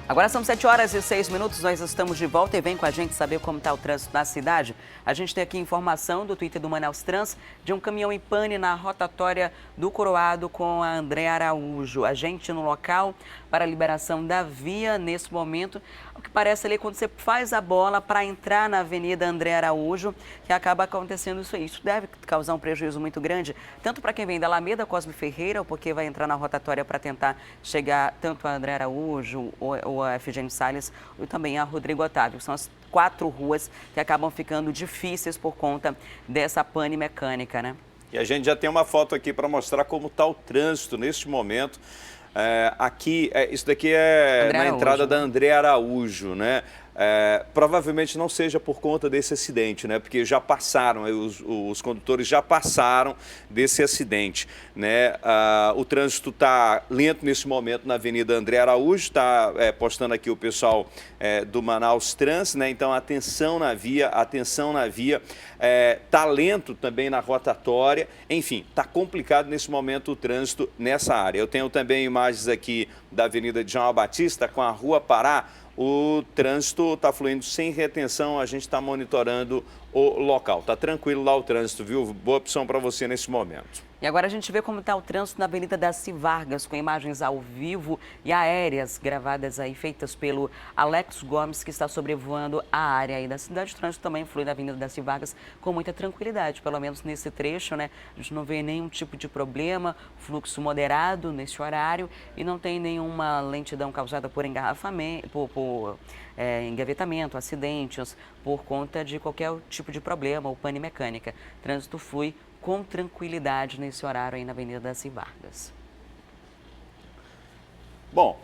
Agora são 7h06, nós estamos de volta e vem com a gente saber como está o trânsito na cidade. A gente tem aqui informação do Twitter do Manaus Trans de um caminhão em pane na rotatória do Coroado com a André Araújo. A gente no local para a liberação da via nesse momento. O que parece ali quando você faz a bola para entrar na Avenida André Araújo, que acaba acontecendo isso aí. Isso deve causar um prejuízo muito grande, tanto para quem vem da Alameda Cosme Ferreira, porque vai entrar na rotatória para tentar chegar tanto a André Araújo ou a Efigênio Salles, ou também a Rodrigo Otávio. São as 4 ruas que acabam ficando difíceis por conta dessa pane mecânica, né? E a gente já tem uma foto aqui para mostrar como está o trânsito neste momento. Isso daqui é André na Araújo, entrada da né? André Araújo, né? Provavelmente não seja por conta desse acidente, né? Porque já passaram, os condutores já passaram desse acidente, né? O trânsito está lento nesse momento na Avenida André Araújo, está postando aqui o pessoal do Manaus Trans, né? Então atenção na via, está lento também na rotatória, enfim, está complicado nesse momento o trânsito nessa área. Eu tenho também imagens aqui da Avenida de João Batista com a Rua Pará. O trânsito está fluindo sem retenção, a gente está monitorando o local. Está tranquilo lá o trânsito, viu? Boa opção para você nesse momento. E agora a gente vê como está o trânsito na Avenida Daci Vargas, com imagens ao vivo e aéreas gravadas aí, feitas pelo Alex Gomes, que está sobrevoando a área aí da cidade. O trânsito também flui na Avenida Daci Vargas com muita tranquilidade, pelo menos nesse trecho, né? A gente não vê nenhum tipo de problema, fluxo moderado nesse horário e não tem nenhuma lentidão causada por engarrafamento, por engavetamento, acidentes, por conta de qualquer tipo de problema ou pane mecânica. O trânsito flui com tranquilidade nesse horário aí na Avenida Daci Vargas. Bom.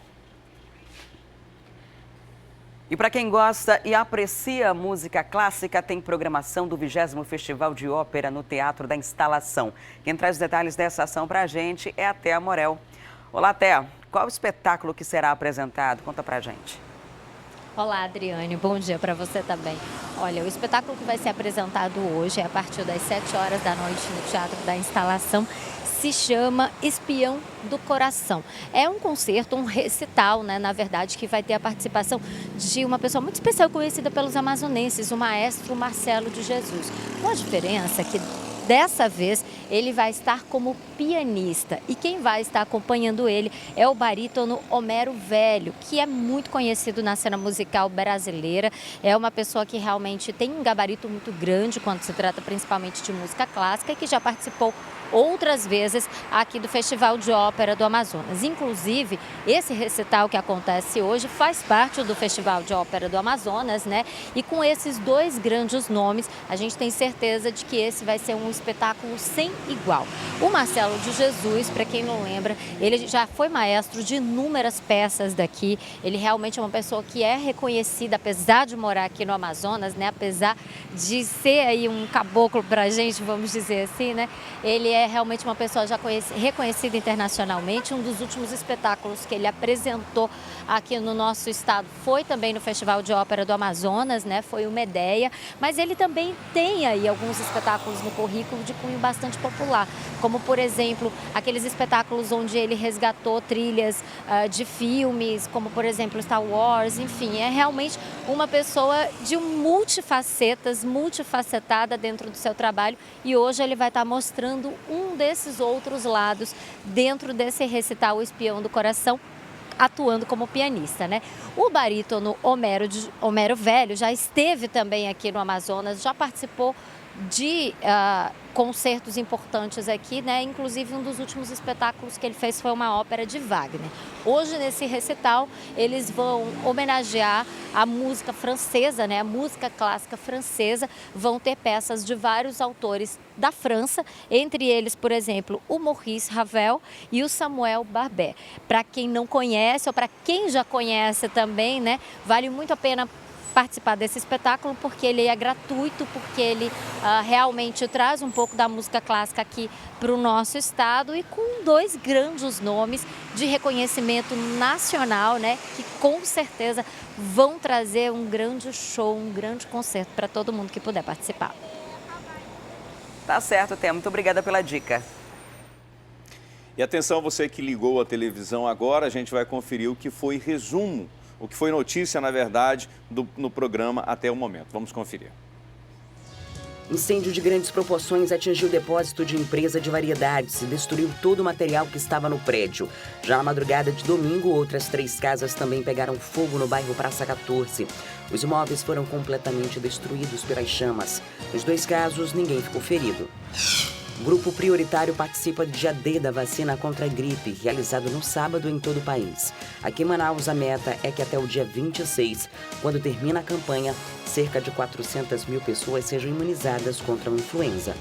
E para quem gosta e aprecia música clássica, tem programação do 20º Festival de Ópera no Teatro da Instalação. Quem traz os detalhes dessa ação para a gente é a Thea Morel. Olá, Thea. Qual o espetáculo que será apresentado? Conta para a gente. Olá, Adriane. Bom dia para você também. Olha, o espetáculo que vai ser apresentado hoje, a partir das 7 horas da noite no Teatro da Instalação, se chama Espião do Coração. É um concerto, um recital, né, na verdade, que vai ter a participação de uma pessoa muito especial, conhecida pelos amazonenses, o maestro Marcelo de Jesus. Com a diferença que dessa vez ele vai estar como pianista e quem vai estar acompanhando ele é o barítono Homero Velho, que é muito conhecido na cena musical brasileira. É uma pessoa que realmente tem um gabarito muito grande quando se trata principalmente de música clássica e que já participou outras vezes aqui do Festival de Ópera do Amazonas. Inclusive, esse recital que acontece hoje faz parte do Festival de Ópera do Amazonas, né? E com esses 2 grandes nomes, a gente tem certeza de que esse vai ser um espetáculo sem igual. O Marcelo de Jesus, para quem não lembra, ele já foi maestro de inúmeras peças daqui. Ele realmente é uma pessoa que é reconhecida, apesar de morar aqui no Amazonas, né? Apesar de ser aí um caboclo pra gente, vamos dizer assim, né? Ele é realmente uma pessoa já reconhecida internacionalmente. Um dos últimos espetáculos que ele apresentou aqui no nosso estado foi também no Festival de Ópera do Amazonas, né? Foi o Medeia, mas ele também tem aí alguns espetáculos no currículo de cunho bastante popular, como por exemplo, aqueles espetáculos onde ele resgatou trilhas de filmes, como por exemplo Star Wars, enfim, é realmente uma pessoa de multifacetas, multifacetada dentro do seu trabalho e hoje ele vai estar mostrando um desses outros lados dentro desse recital O Espião do Coração, atuando como pianista, né? O barítono Homero Velho já esteve também aqui no Amazonas, já participou de concertos importantes aqui, né? Inclusive um dos últimos espetáculos que ele fez foi uma ópera de Wagner. Hoje nesse recital eles vão homenagear a música francesa, né? A música clássica francesa, vão ter peças de vários autores da França, entre eles, por exemplo, o Maurice Ravel e o Samuel Barbet. Para quem não conhece ou para quem já conhece também, né? Vale muito a pena participar desse espetáculo porque ele é gratuito, porque ele realmente traz um pouco da música clássica aqui para o nosso estado e com 2 grandes nomes de reconhecimento nacional, né, que com certeza vão trazer um grande show, um grande concerto para todo mundo que puder participar. Tá certo, Thea. Muito obrigada pela dica. E atenção, você que ligou a televisão agora, a gente vai conferir o que foi o que foi notícia, na verdade, no programa até o momento. Vamos conferir. Incêndio de grandes proporções atingiu o depósito de empresa de variedades e destruiu todo o material que estava no prédio. Já na madrugada de domingo, outras 3 casas também pegaram fogo no bairro Praça 14. Os imóveis foram completamente destruídos pelas chamas. Nos 2 casos, ninguém ficou ferido. O grupo prioritário participa do dia D da vacina contra a gripe, realizado no sábado em todo o país. Aqui em Manaus, a meta é que até o dia 26, quando termina a campanha, cerca de 400 mil pessoas sejam imunizadas contra a influenza.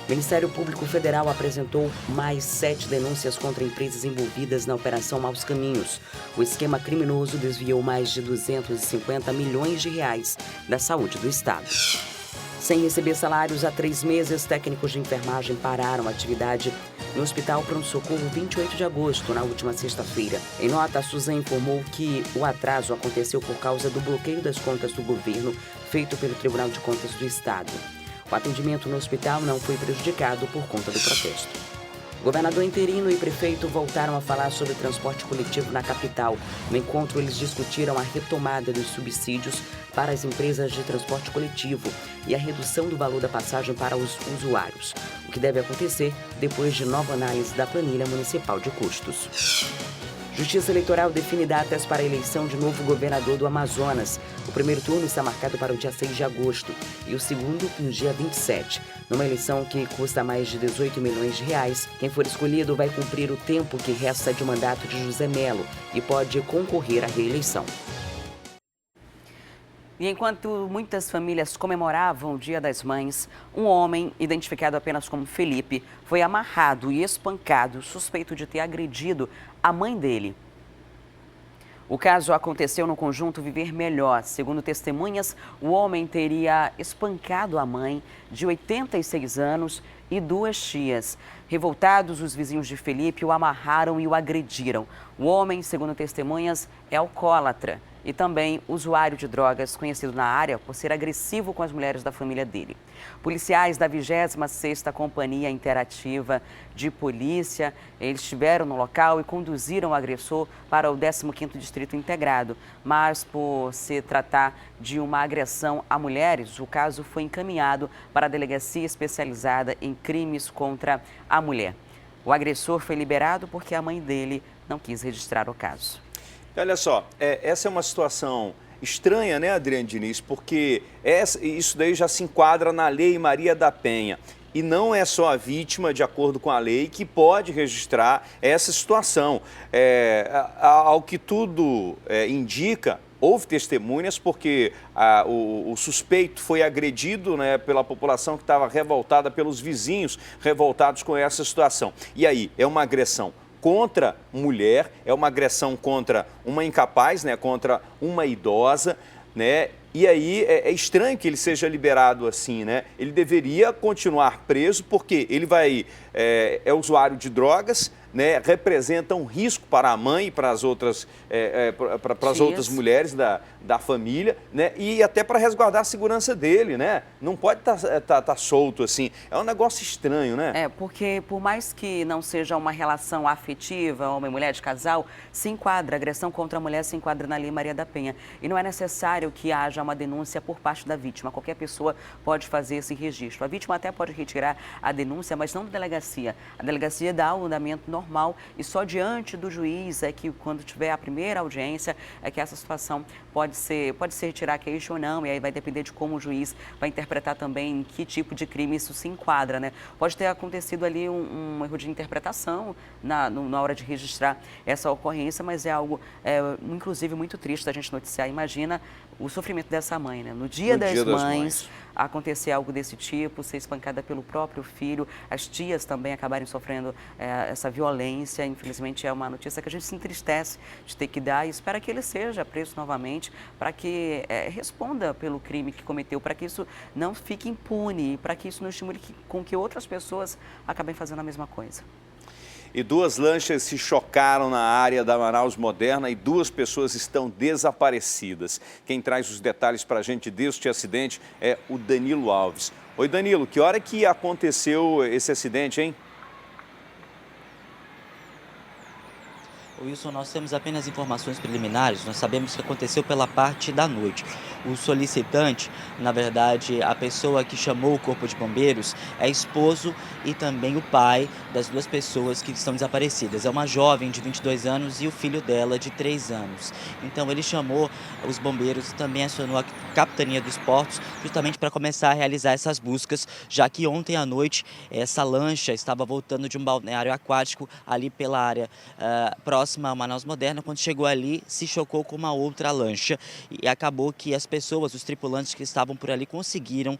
O Ministério Público Federal apresentou mais 7 denúncias contra empresas envolvidas na Operação Maus Caminhos. O esquema criminoso desviou mais de 250 milhões de reais da saúde do Estado. Sem receber salários há 3 meses, técnicos de enfermagem pararam a atividade no Hospital Pronto Socorro 28 de agosto, na última sexta-feira. Em nota, a Suzan informou que o atraso aconteceu por causa do bloqueio das contas do governo feito pelo Tribunal de Contas do Estado. O atendimento no hospital não foi prejudicado por conta do protesto. O governador interino e prefeito voltaram a falar sobre transporte coletivo na capital. No encontro, eles discutiram a retomada dos subsídios para as empresas de transporte coletivo e a redução do valor da passagem para os usuários, o que deve acontecer depois de nova análise da planilha municipal de custos. Justiça Eleitoral define datas para a eleição de novo governador do Amazonas. O primeiro turno está marcado para o dia 6 de agosto e o segundo no dia 27. Numa eleição que custa mais de 18 milhões de reais, quem for escolhido vai cumprir o tempo que resta de mandato de José Melo e pode concorrer à reeleição. E enquanto muitas famílias comemoravam o Dia das Mães, um homem, identificado apenas como Felipe, foi amarrado e espancado, suspeito de ter agredido a mãe dele. O caso aconteceu no conjunto Viver Melhor. Segundo testemunhas, o homem teria espancado a mãe, de 86 anos, e 2 tias. Revoltados, os vizinhos de Felipe o amarraram e o agrediram. O homem, segundo testemunhas, é alcoólatra e também usuário de drogas, conhecido na área por ser agressivo com as mulheres da família dele. Policiais da 26ª Companhia Interativa de Polícia, eles estiveram no local e conduziram o agressor para o 15º Distrito Integrado. Mas por se tratar de uma agressão a mulheres, o caso foi encaminhado para a Delegacia Especializada em Crimes contra a Mulher. O agressor foi liberado porque a mãe dele não quis registrar o caso. Olha só, essa é uma situação estranha, né, Adriane Diniz? Porque isso daí já se enquadra na Lei Maria da Penha. E não é só a vítima, de acordo com a lei, que pode registrar essa situação. Ao que tudo indica, houve testemunhas porque o suspeito foi agredido, né, pela população que estava revoltada, pelos vizinhos revoltados com essa situação. E aí, é uma agressão contra mulher, é uma agressão contra uma incapaz, né, contra uma idosa, né? E aí é estranho que ele seja liberado assim, né? Ele deveria continuar preso porque ele é usuário de drogas, né? Representa um risco para a mãe e para as outras, para as outras mulheres da família, né? E até para resguardar a segurança dele, né? Não pode tá solto assim. É um negócio estranho, né? Porque por mais que não seja uma relação afetiva, homem e mulher de casal, agressão contra a mulher se enquadra na Lei Maria da Penha. E não é necessário que haja uma denúncia por parte da vítima. Qualquer pessoa pode fazer esse registro. A vítima até pode retirar a denúncia, mas não da delegacia. A delegacia dá o andamento normal e só diante do juiz é que, quando tiver a primeira audiência, é que essa situação pode ser retirar queixa ou não, e aí vai depender de como o juiz vai interpretar também em que tipo de crime isso se enquadra, né? Pode ter acontecido ali um erro de interpretação na hora de registrar essa ocorrência, mas é algo, inclusive, muito triste da gente noticiar. Imagina o sofrimento dessa mãe, né? No Dia das Mães, acontecer algo desse tipo, ser espancada pelo próprio filho, as tias também acabarem sofrendo essa violência. Infelizmente, é uma notícia que a gente se entristece de ter que dar e espera que ele seja preso novamente para que responda pelo crime que cometeu, para que isso não fique impune, para que isso não estimule com que outras pessoas acabem fazendo a mesma coisa. E 2 lanchas se chocaram na área da Manaus Moderna e 2 pessoas estão desaparecidas. Quem traz os detalhes para a gente deste acidente é o Danilo Alves. Oi, Danilo, que hora que aconteceu esse acidente, hein? Wilson, nós temos apenas informações preliminares, nós sabemos que aconteceu pela parte da noite. O solicitante, na verdade, a pessoa que chamou o Corpo de Bombeiros é esposo e também o pai das duas pessoas que estão desaparecidas. É uma jovem de 22 anos e o filho dela de 3 anos. Então ele chamou os bombeiros e também acionou a Capitania dos Portos justamente para começar a realizar essas buscas, já que ontem à noite essa lancha estava voltando de um balneário aquático ali pela área próxima a Manaus Moderna. Quando chegou ali, se chocou com uma outra lancha e acabou que as pessoas, os tripulantes que estavam por ali conseguiram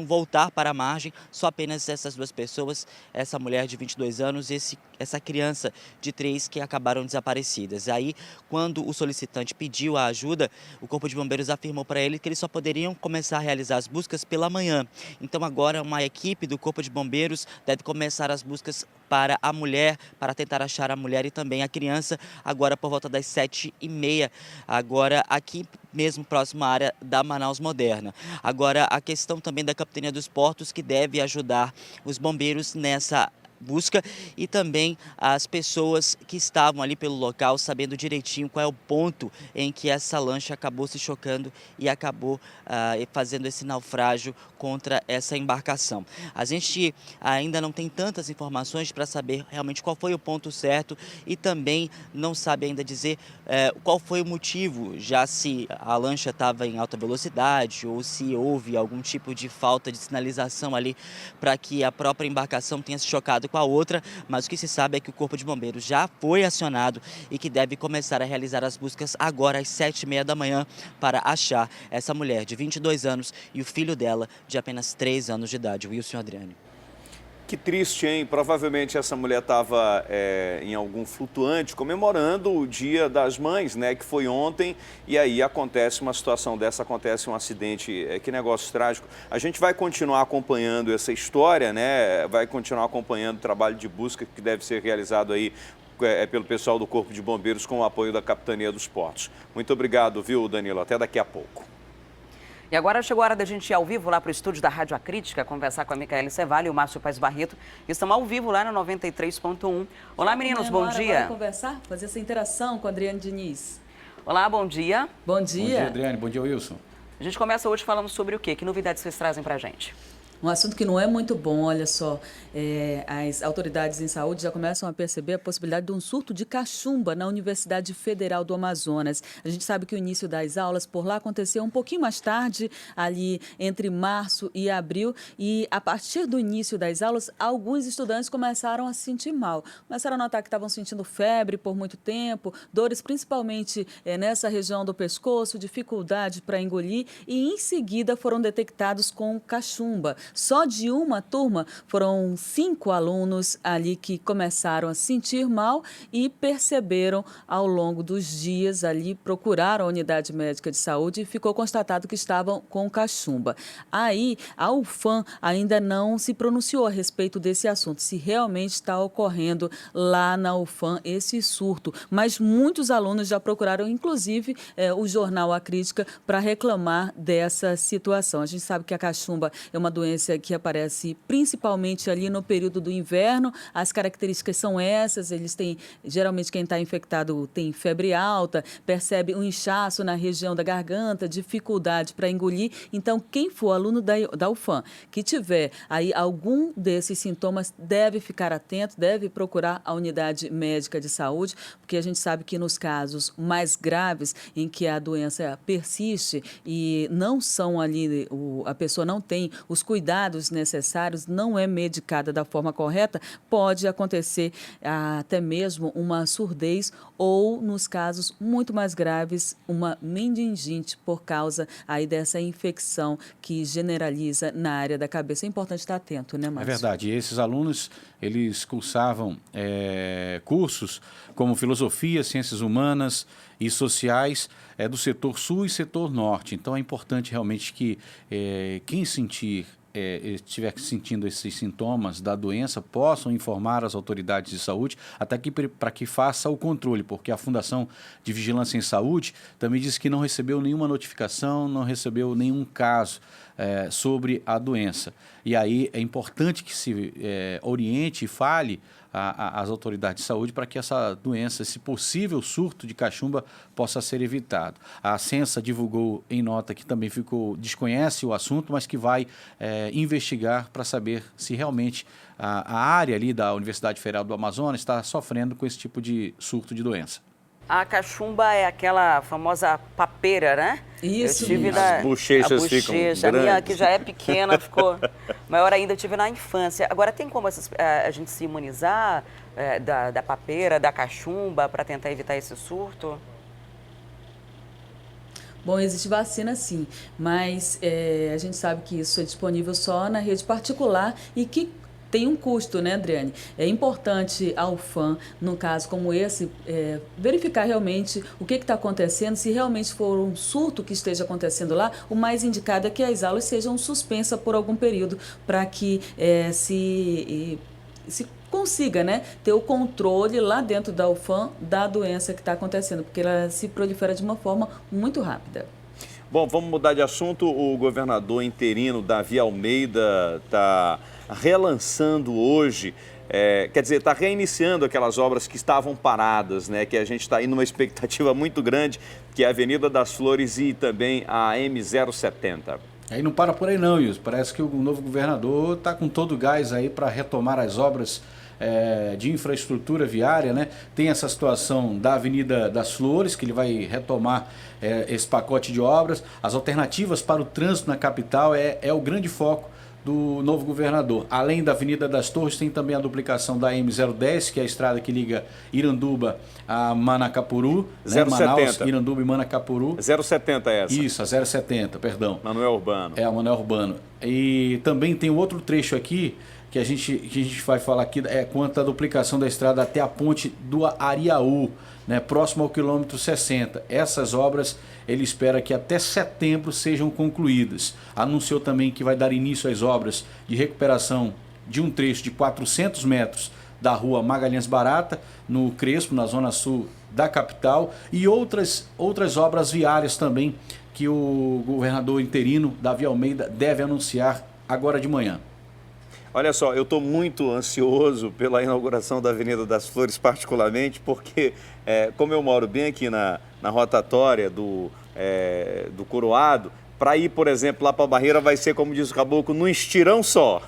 voltar para a margem. Só apenas essas duas pessoas, essa mulher de 22 anos e essa criança de 3 que acabaram desaparecidas. Aí, quando o solicitante pediu a ajuda, o Corpo de Bombeiros afirmou para ele que eles só poderiam começar a realizar as buscas pela manhã. Então agora uma equipe do Corpo de Bombeiros deve começar as buscas para a mulher, para tentar achar a mulher e também a criança, agora por volta das 7h30, agora aqui mesmo próximo à área da Manaus Moderna. Agora a questão também da Capitania dos Portos, que deve ajudar os bombeiros nessa busca e também as pessoas que estavam ali pelo local, sabendo direitinho qual é o ponto em que essa lancha acabou se chocando e acabou fazendo esse naufrágio contra essa embarcação. A gente ainda não tem tantas informações para saber realmente qual foi o ponto certo e também não sabe ainda dizer qual foi o motivo, já se a lancha estava em alta velocidade ou se houve algum tipo de falta de sinalização ali para que a própria embarcação tenha se chocado com a outra, mas o que se sabe é que o Corpo de Bombeiros já foi acionado e que deve começar a realizar as buscas agora às 7h30 da manhã para achar essa mulher de 22 anos e o filho dela de apenas 3 anos de idade, Wilson Adriane. Que triste, hein? Provavelmente essa mulher estava em algum flutuante comemorando o Dia das Mães, né? Que foi ontem, e aí acontece uma situação dessa, acontece um acidente. Que negócio trágico. A gente vai continuar acompanhando essa história, né? Vai continuar acompanhando o trabalho de busca que deve ser realizado aí pelo pessoal do Corpo de Bombeiros com o apoio da Capitania dos Portos. Muito obrigado, viu, Danilo? Até daqui a pouco. E agora chegou a hora da gente ir ao vivo lá para o estúdio da Rádio Acrítica, conversar com a Micaele Cevalho e o Márcio Paes Barreto, que estão ao vivo lá no 93.1. Olá, meninos, bom dia. Vamos conversar, fazer essa interação com a Adriane Diniz. Olá, bom dia. Bom dia. Bom dia, Adriane. Bom dia, Wilson. A gente começa hoje falando sobre o quê? Que novidades vocês trazem para a gente? Um assunto que não é muito bom, olha só, as autoridades em saúde já começam a perceber a possibilidade de um surto de cachumba na Universidade Federal do Amazonas. A gente sabe que o início das aulas por lá aconteceu um pouquinho mais tarde, ali entre março e abril, e a partir do início das aulas, alguns estudantes começaram a se sentir mal. Começaram a notar que estavam sentindo febre por muito tempo, dores principalmente nessa região do pescoço, dificuldade para engolir, e em seguida foram detectados com cachumba. Só de uma turma foram 5 alunos ali que começaram a se sentir mal e perceberam ao longo dos dias ali, procuraram a unidade médica de saúde e ficou constatado que estavam com cachumba. Aí a UFAM ainda não se pronunciou a respeito desse assunto, se realmente está ocorrendo lá na UFAM esse surto, mas muitos alunos já procuraram, inclusive o jornal A Crítica, para reclamar dessa situação. A gente sabe que a cachumba é uma doença que aparece principalmente ali no período do inverno. As características são essas, eles têm, geralmente quem está infectado tem febre alta, percebe um inchaço na região da garganta, dificuldade para engolir. Então, quem for aluno da UFAM, que tiver aí algum desses sintomas, deve ficar atento, deve procurar a unidade médica de saúde, porque a gente sabe que nos casos mais graves, em que a doença persiste e não são ali, a pessoa não tem os cuidados necessários, não é medicada da forma correta, pode acontecer até mesmo uma surdez ou, nos casos muito mais graves, uma meningite por causa aí dessa infecção que generaliza na área da cabeça. É importante estar atento, né, Márcio? É verdade. E esses alunos, eles cursavam cursos como filosofia, ciências humanas e sociais do setor sul e setor norte. Então, é importante realmente que quem estiver sentindo esses sintomas da doença, possam informar as autoridades de saúde, até que para que faça o controle, porque a Fundação de Vigilância em Saúde também disse que não recebeu nenhuma notificação, não recebeu nenhum caso sobre a doença. E aí é importante que se oriente e fale às autoridades de saúde para que essa doença, esse possível surto de cachumba, possa ser evitado. A Censa divulgou em nota que também desconhece o assunto, mas que vai investigar para saber se realmente a área ali da Universidade Federal do Amazonas está sofrendo com esse tipo de surto de doença. A cachumba é aquela famosa papeira, né? Isso. Eu tive As bochechas ficam a minha, grandes. que já é pequena, ficou maior ainda, eu tive na infância. Agora, tem como a gente se imunizar da papeira, da cachumba, para tentar evitar esse surto? Bom, existe vacina sim, mas a gente sabe que isso é disponível só na rede particular e que tem um custo, né, Adriane? É importante ao fã, num caso como esse, verificar realmente o que está acontecendo. Se realmente for um surto que esteja acontecendo lá, o mais indicado é que as aulas sejam suspensas por algum período, para que se consiga, né, ter o controle lá dentro da UFAM da doença que está acontecendo, porque ela se prolifera de uma forma muito rápida. Bom, vamos mudar de assunto. O governador interino, Davi Almeida, está relançando hoje, quer dizer, está reiniciando aquelas obras que estavam paradas, né? Que a gente está aí numa expectativa muito grande, que é a Avenida das Flores e também a M070. Aí não para por aí não, Wilson. Parece que o novo governador está com todo o gás aí para retomar as obras de infraestrutura viária, né? Tem essa situação da Avenida das Flores, que ele vai retomar esse pacote de obras. As alternativas para o trânsito na capital é o grande foco do novo governador. Além da Avenida das Torres, tem também a duplicação da M010, que é a estrada que liga Iranduba a Manacapuru, né? Manaus, Iranduba e Manacapuru. 070 é essa? Isso, a 070, perdão. Manuel Urbano. É, a Manuel Urbano. E também tem outro trecho aqui que a gente vai falar aqui, quanto à duplicação da estrada até a ponte do Ariaú, né, próximo ao quilômetro 60. Essas obras ele espera que até setembro sejam concluídas. Anunciou também que vai dar início às obras de recuperação de um trecho de 400 metros da rua Magalhães Barata, no Crespo, na zona sul da capital, e outras obras viárias também que o governador interino, Davi Almeida, deve anunciar agora de manhã. Olha só, eu estou muito ansioso pela inauguração da Avenida das Flores, particularmente, porque como eu moro bem aqui na rotatória do Coroado, para ir, por exemplo, lá para a Barreira vai ser, como diz o Caboclo, num estirão só.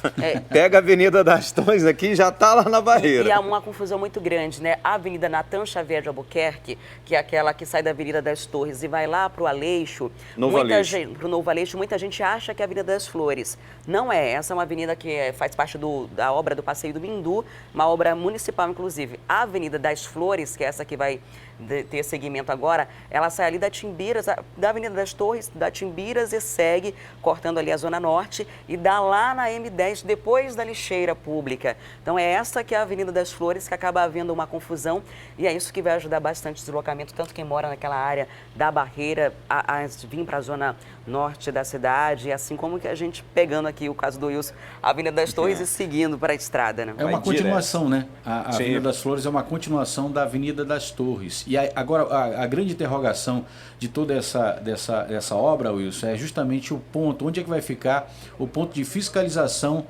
Pega a Avenida das Torres aqui e já está lá na Barreira. E há uma confusão muito grande, né? A Avenida Natan Xavier de Albuquerque, que é aquela que sai da Avenida das Torres e vai lá para o Aleixo, para o Novo Aleixo, muita gente acha que é a Avenida das Flores. Não é, essa é uma avenida que faz parte da obra do Passeio do Mindu, uma obra municipal, inclusive. A Avenida das Flores, que é essa que vai ter seguimento agora, ela sai ali da Timbiras, da Avenida das Torres, da Timbiras, e segue cortando ali a Zona Norte e dá lá na M10, depois da lixeira pública. Então é essa que é a Avenida das Flores, que acaba havendo uma confusão, e é isso que vai ajudar bastante o deslocamento, tanto quem mora naquela área da Barreira a vir para a Zona Norte da cidade, assim como que a gente pegando aqui o caso do Wilson, a Avenida das Torres e seguindo para a estrada, né? É uma continuação, né? A Avenida das Flores é uma continuação da Avenida das Torres. E agora a grande interrogação de toda essa obra, Wilson, é justamente o ponto, onde é que vai ficar o ponto de fiscalização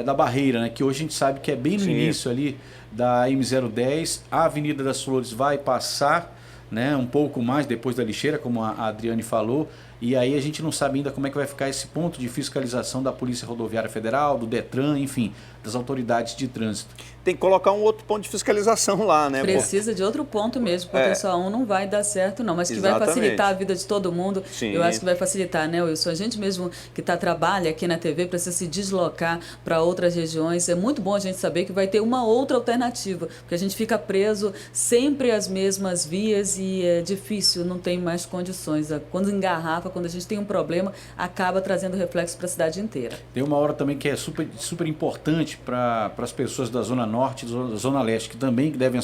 da barreira, né? Que hoje a gente sabe que é bem no início ali da M010, a Avenida das Flores vai passar, né, um pouco mais depois da lixeira, como a Adriane falou, e aí a gente não sabe ainda como é que vai ficar esse ponto de fiscalização da Polícia Rodoviária Federal, do Detran, enfim, das autoridades de trânsito. Tem que colocar um outro ponto de fiscalização lá, né? Precisa de outro ponto mesmo, porque só um não vai dar certo, não. Mas que vai facilitar a vida de todo mundo, eu acho que vai facilitar, né, Wilson? A gente mesmo que trabalha aqui na TV precisa se deslocar para outras regiões. É muito bom a gente saber que vai ter uma outra alternativa, porque a gente fica preso sempre às mesmas vias e é difícil, não tem mais condições. Quando engarrafa, quando a gente tem um problema, acaba trazendo reflexo para a cidade inteira. Tem uma hora também que é super importante para as pessoas da Zona Norte e da Zona Leste, que também devem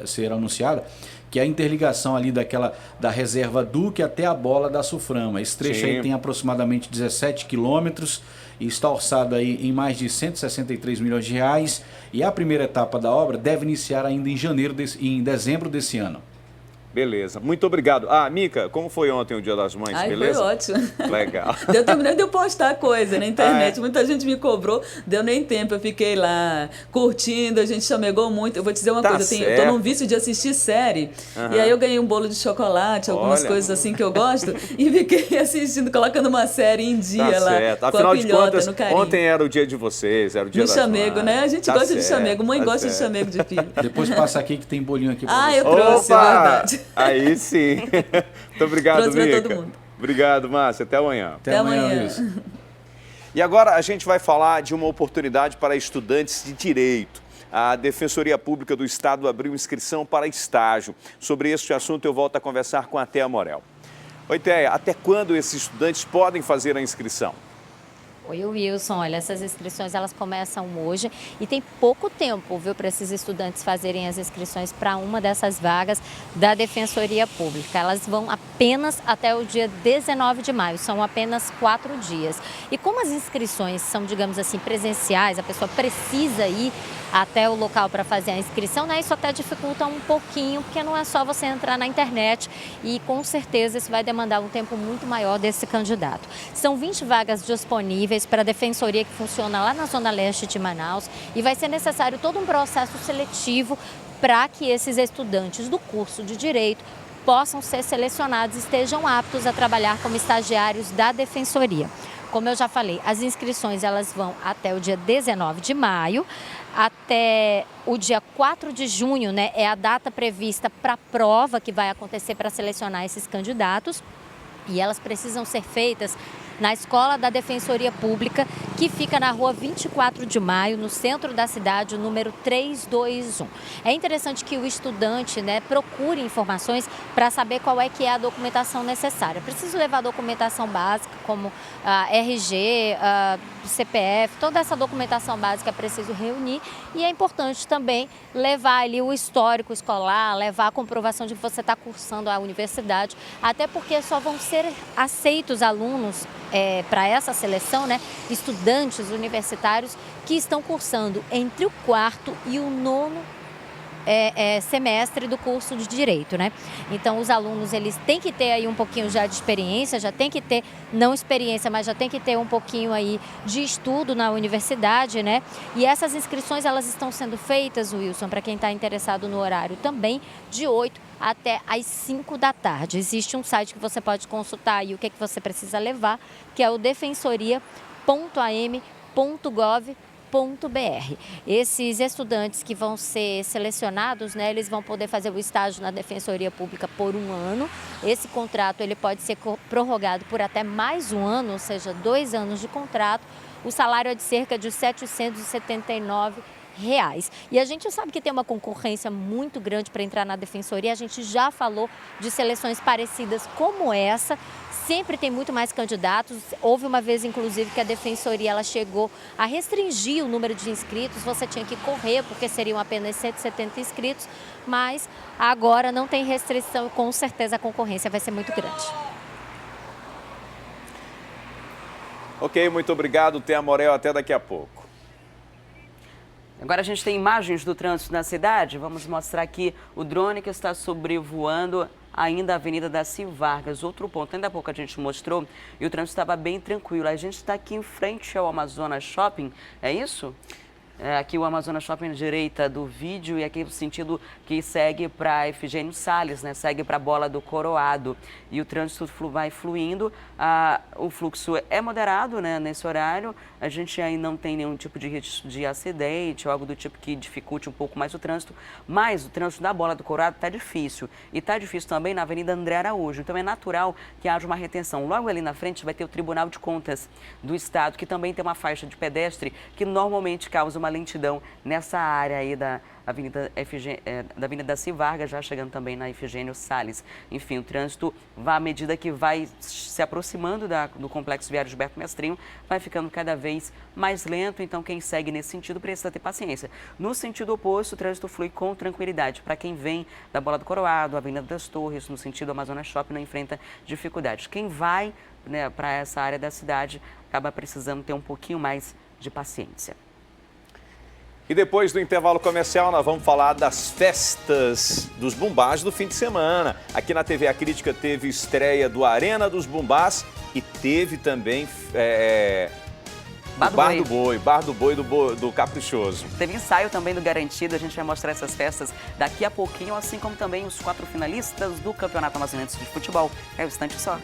ser anunciada, que é a interligação ali da reserva Duque até a bola da Suframa. Esse trecho aí tem aproximadamente 17 quilômetros e está orçado aí em mais de 163 milhões de reais, e a primeira etapa da obra deve iniciar ainda em dezembro desse ano. Beleza, muito obrigado. Mica, como foi ontem o Dia das Mães, beleza? Foi ótimo. Legal. Deu tempo nem de eu postar coisa na internet. Muita gente me cobrou, deu nem tempo. Eu fiquei lá curtindo, a gente chamegou muito. Eu vou te dizer uma coisa, eu tô num vício de assistir série. E aí eu ganhei um bolo de chocolate, algumas coisas assim que eu gosto. E fiquei assistindo, colocando uma série em dia lá. Certo. Com Afinal a pilhota, de contas, no carinho. ontem era o dia de vocês, era o dia no das chamego, mães. né? A gente gosta de chamego. Mãe gosta de chamego de filho. Depois passa aqui que tem bolinho aqui pra você. Eu trouxe, é verdade. Aí sim. Muito obrigado, Trouxe pra Mica. todo mundo. Obrigado, Márcia. Até amanhã. Até amanhã, Wilson. E agora a gente vai falar de uma oportunidade para estudantes de direito. A Defensoria Pública do Estado abriu inscrição para estágio. Sobre este assunto eu volto a conversar com a Thea Morel. Oi, Thea, até quando esses estudantes podem fazer a inscrição? Oi, Wilson. Olha, essas inscrições elas começam hoje e tem pouco tempo, viu, para esses estudantes fazerem as inscrições para uma dessas vagas da Defensoria Pública. Elas vão apenas até o dia 19 de maio, são apenas 4 dias. E como as inscrições são, digamos assim, presenciais, a pessoa precisa ir até o local para fazer a inscrição, né? Isso até dificulta um pouquinho, porque não é só você entrar na internet e com certeza isso vai demandar um tempo muito maior desse candidato. São 20 vagas disponíveis para a Defensoria que funciona lá na Zona Leste de Manaus e vai ser necessário todo um processo seletivo para que esses estudantes do curso de Direito possam ser selecionados e estejam aptos a trabalhar como estagiários da Defensoria. Como eu já falei, as inscrições elas vão até o dia 19 de maio, até o dia 4 de junho, né, é a data prevista para a prova que vai acontecer para selecionar esses candidatos. E elas precisam ser feitas na Escola da Defensoria Pública, que fica na rua 24 de maio, no centro da cidade, o número 321. É interessante que o estudante, né, procure informações para saber qual é que é a documentação necessária. Preciso levar a documentação básica, como RG, CPF, toda essa documentação básica é preciso reunir. E é importante também levar ali o histórico escolar, levar a comprovação de que você está cursando a universidade, até porque só vão ser aceitos alunos para essa seleção, né, estudantes universitários que estão cursando entre o 4º e o 9º semestre do curso de Direito, né? Então, os alunos, eles têm que ter aí um pouquinho já de experiência, já tem que ter, não experiência, mas já tem que ter um pouquinho aí de estudo na universidade, né? E essas inscrições, elas estão sendo feitas, Wilson, para quem está interessado no horário também, de 8 até às 5 da tarde. Existe um site que você pode consultar aí o que você precisa levar, que é o defensoria.am.gov.br. Esses estudantes que vão ser selecionados, né, eles vão poder fazer o estágio na Defensoria Pública por 1 ano. Esse contrato ele pode ser prorrogado por até mais 1 ano, ou seja, 2 anos de contrato. O salário é de cerca de R$ 779. E a gente sabe que tem uma concorrência muito grande para entrar na Defensoria. A gente já falou de seleções parecidas como essa. Sempre tem muito mais candidatos. Houve uma vez, inclusive, que a Defensoria ela chegou a restringir o número de inscritos. Você tinha que correr, porque seriam apenas 170 inscritos. Mas agora não tem restrição e com certeza a concorrência vai ser muito grande. Ok, muito obrigado, Thea Morel. Até daqui a pouco. Agora a gente tem imagens do trânsito na cidade. Vamos mostrar aqui o drone que está sobrevoando ainda a Avenida Daci Vargas. Outro ponto, ainda há pouco a gente mostrou e o trânsito estava bem tranquilo. A gente está aqui em frente ao Amazonas Shopping, é isso? Aqui o Amazonas Shopping à direita do vídeo e aqui no sentido que segue para Efigênio Salles, né? Segue para a Bola do Coroado. E o trânsito vai fluindo, o fluxo é moderado, né, nesse horário. A gente ainda não tem nenhum tipo de acidente ou algo do tipo que dificulte um pouco mais o trânsito, mas o trânsito da Bola do Coroado está difícil. E está difícil também na Avenida André Araújo. Então é natural que haja uma retenção. Logo ali na frente vai ter o Tribunal de Contas do Estado, que também tem uma faixa de pedestre que normalmente causa uma lentidão nessa área aí da Avenida Daci Vargas, já chegando também na Efigênio Salles. Enfim, o trânsito, à medida que vai se aproximando do Complexo Viário Gilberto Mestrinho, vai ficando cada vez mais lento, então quem segue nesse sentido precisa ter paciência. No sentido oposto, o trânsito flui com tranquilidade. Para quem vem da Bola do Coroado, Avenida das Torres, no sentido Amazonas Shopping, não enfrenta dificuldades. Quem vai, né, para essa área da cidade acaba precisando ter um pouquinho mais de paciência. E depois do intervalo comercial, nós vamos falar das festas dos Bumbás do fim de semana. Aqui na TV A Crítica teve estreia do Arena dos Bumbás e teve também Bar do Boi do Caprichoso. Teve ensaio também do Garantido, a gente vai mostrar essas festas daqui a pouquinho, assim como também os 4 finalistas do Campeonato Amazonense de Futebol. É um instante só.